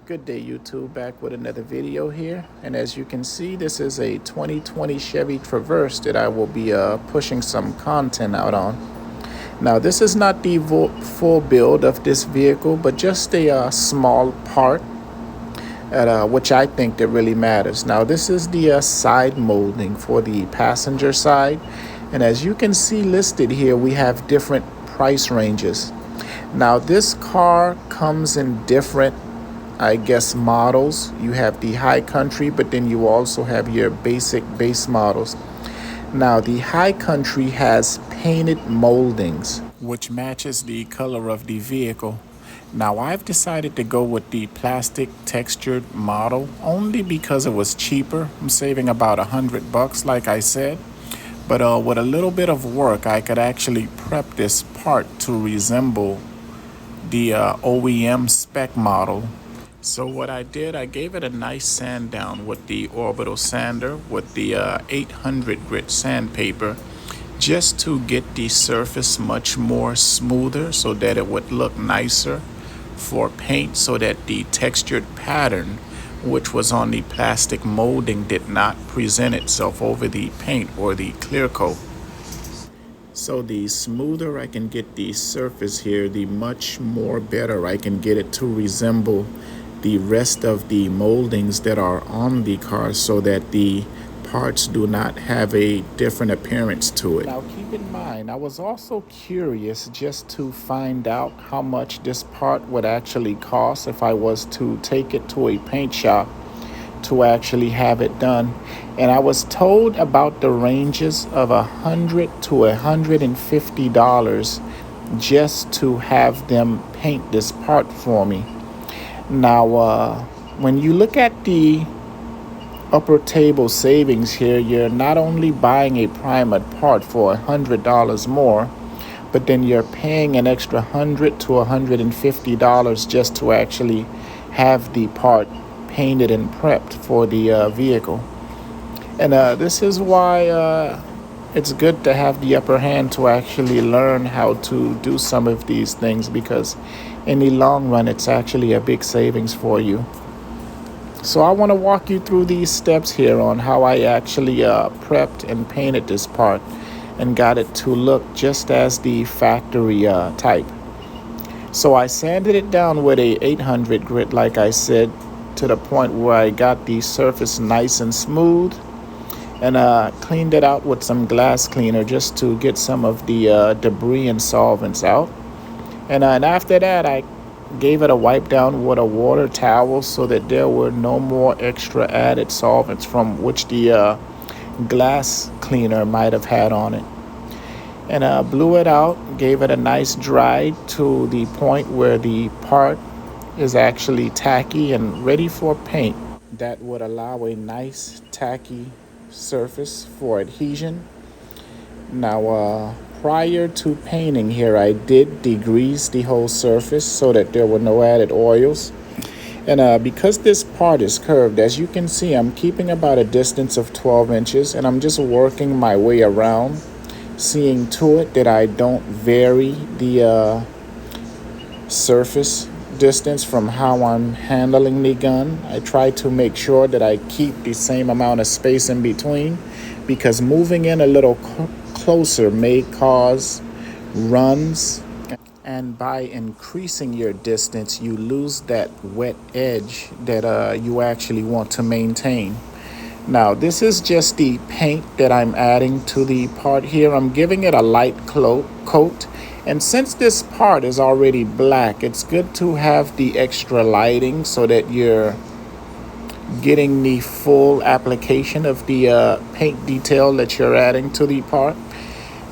Good day, YouTube, back with another video here. And as you can see, this is a 2020 Chevy Traverse that I will be pushing some content out on. Now, this is not the full build of this vehicle, but just a small part which I think that really matters. Now, this is the side molding for the passenger side. And as you can see listed here, we have different price ranges. Now, this car comes in different models. You have the high country, but then you also have your basic base models. Now, the high country has painted moldings, which matches the color of the vehicle. Now, I've decided to go with the plastic textured model only because it was cheaper. I'm saving about $100, like I said. But with a little bit of work, I could actually prep this part to resemble the OEM spec model. So what I did, I gave it a nice sand down with the orbital sander with the 800 grit sandpaper, just to get the surface much more smoother so that it would look nicer for paint, so that the textured pattern which was on the plastic molding did not present itself over the paint or the clear coat. So the smoother I can get the surface here, the much more better I can get it to resemble the rest of the moldings that are on the car, so that the parts do not have a different appearance to it. Now, keep in mind, I was also curious just to find out how much this part would actually cost if I was to take it to a paint shop to actually have it done. And I was told about the ranges of $100 to $150 just to have them paint this part for me. Now, when you look at the upper table savings here, you're not only buying a primed part for $100 more, but then you're paying an extra $100 to $150 just to actually have the part painted and prepped for the vehicle. And this is why it's good to have the upper hand to actually learn how to do some of these things, because in the long run, it's actually a big savings for you. So I want to walk you through these steps here on how I actually prepped and painted this part and got it to look just as the factory type. So I sanded it down with a 800 grit, like I said, to the point where I got the surface nice and smooth, and cleaned it out with some glass cleaner just to get some of the debris and solvents out. And after that, I gave it a wipe down with a water towel so that there were no more extra added solvents from which the glass cleaner might have had on it. And blew it out, gave it a nice dry to the point where the part is actually tacky and ready for paint. That would allow a nice tacky surface for adhesion. Now, prior to painting here, I did degrease the whole surface so that there were no added oils. And because this part is curved, as you can see, I'm keeping about a distance of 12 inches, and I'm just working my way around, seeing to it that I don't vary the surface distance from how I'm handling the gun. I try to make sure that I keep the same amount of space in between, because moving in a little closer may cause runs, and by increasing your distance you lose that wet edge that you actually want to maintain. Now, this is just the paint that I'm adding to the part here. I'm giving it a light coat, and since this part is already black, it's good to have the extra lighting so that you're getting the full application of the paint detail that you're adding to the part.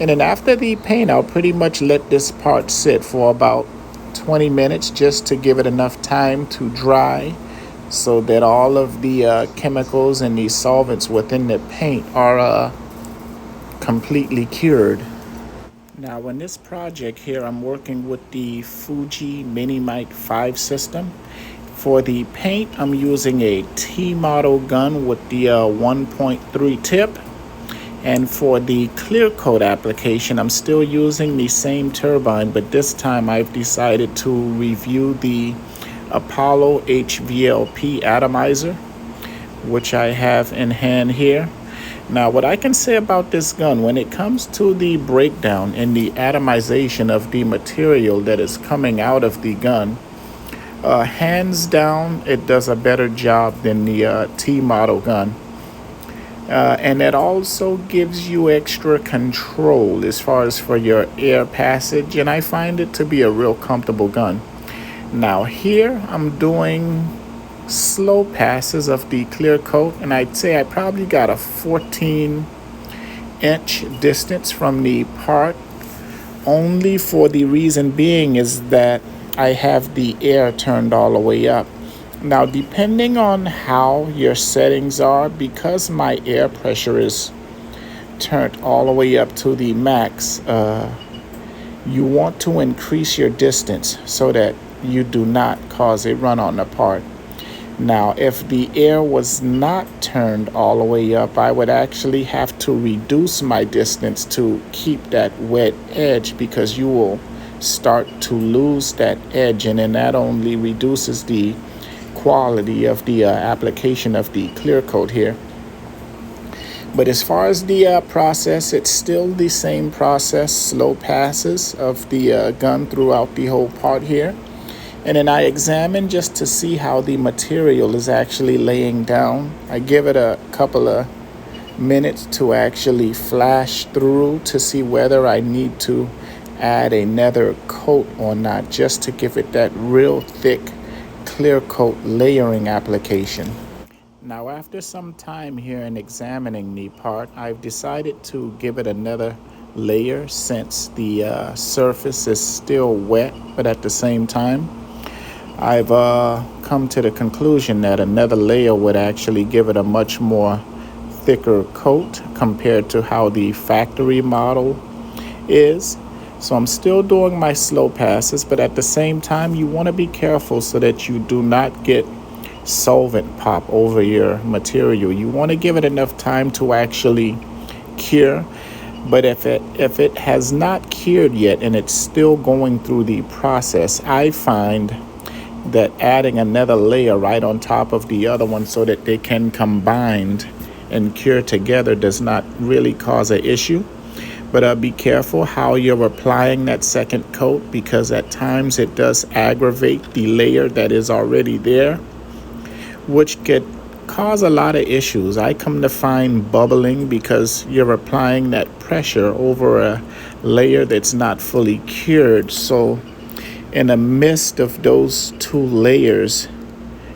And then after the paint, I'll pretty much let this part sit for about 20 minutes just to give it enough time to dry, so that all of the chemicals and the solvents within the paint are completely cured. Now, in this project here, I'm working with the Fuji Minimite 5 system. For the paint, I'm using a T-model gun with the 1.3 tip. And for the clear coat application, I'm still using the same turbine, but this time I've decided to review the Apollo HVLP atomizer, which I have in hand here. Now, what I can say about this gun, when it comes to the breakdown and the atomization of the material that is coming out of the gun, hands down, it does a better job than the T model gun. And it also gives you extra control as far as for your air passage, and I find it to be a real comfortable gun. Now here I'm doing slow passes of the clear coat, and I'd say I probably got a 14-inch distance from the part, only for the reason being is that I have the air turned all the way up. Now, depending on how your settings are, because my air pressure is turned all the way up to the max, you want to increase your distance so that you do not cause a run on the part. Now, if the air was not turned all the way up, I would actually have to reduce my distance to keep that wet edge, because you will start to lose that edge, and then that only reduces the quality of the application of the clear coat here. But as far as the process, it's still the same process, slow passes of the gun throughout the whole part here. And then I examine just to see how the material is actually laying down. I give it a couple of minutes to actually flash through to see whether I need to add another coat or not, just to give it that real thick clear coat layering application. Now, after some time here in examining the part, I've decided to give it another layer, since the surface is still wet, but at the same time I've come to the conclusion that another layer would actually give it a much more thicker coat compared to how the factory model is. So I'm still doing my slow passes, but at the same time, you want to be careful so that you do not get solvent pop over your material. You want to give it enough time to actually cure. But if it has not cured yet and it's still going through the process, I find that adding another layer right on top of the other one so that they can combine and cure together does not really cause an issue. But be careful how you're applying that second coat, because at times it does aggravate the layer that is already there, which could cause a lot of issues. I come to find bubbling because you're applying that pressure over a layer that's not fully cured. So in the midst of those two layers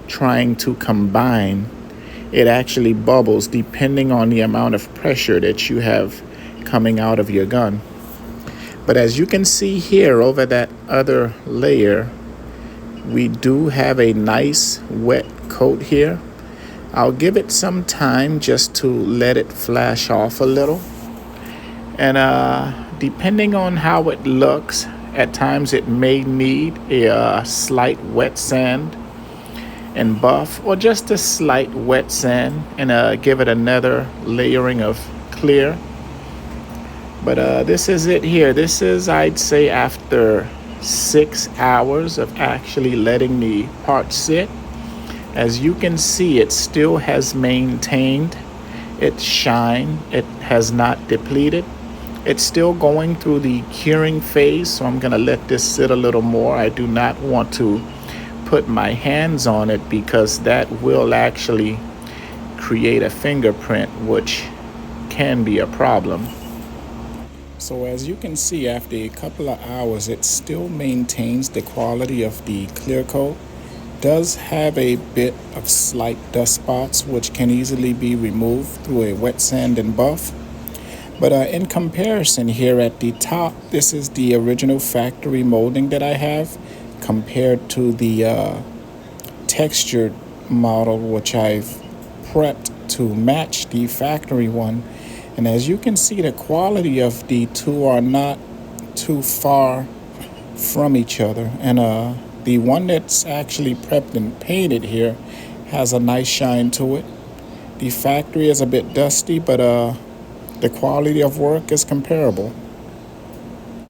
trying to combine, it actually bubbles depending on the amount of pressure that you have coming out of your gun. But as you can see here over that other layer, we do have a nice wet coat here. I'll give it some time just to let it flash off a little. And depending on how it looks, at times it may need a slight wet sand and buff, or just a slight wet sand, and give it another layering of clear. But this is it here. This is, I'd say, after 6 hours of actually letting the part sit. As you can see, it still has maintained its shine. It has not depleted. It's still going through the curing phase, so I'm going to let this sit a little more. I do not want to put my hands on it, because that will actually create a fingerprint, which can be a problem. So as you can see, after a couple of hours, it still maintains the quality of the clear coat. Does have a bit of slight dust spots, which can easily be removed through a wet sand and buff. But in comparison, here at the top, this is the original factory molding that I have, compared to the textured model, which I've prepped to match the factory one. And as you can see, the quality of the two are not too far from each other. And the one that's actually prepped and painted here has a nice shine to it. The factory is a bit dusty, but the quality of work is comparable.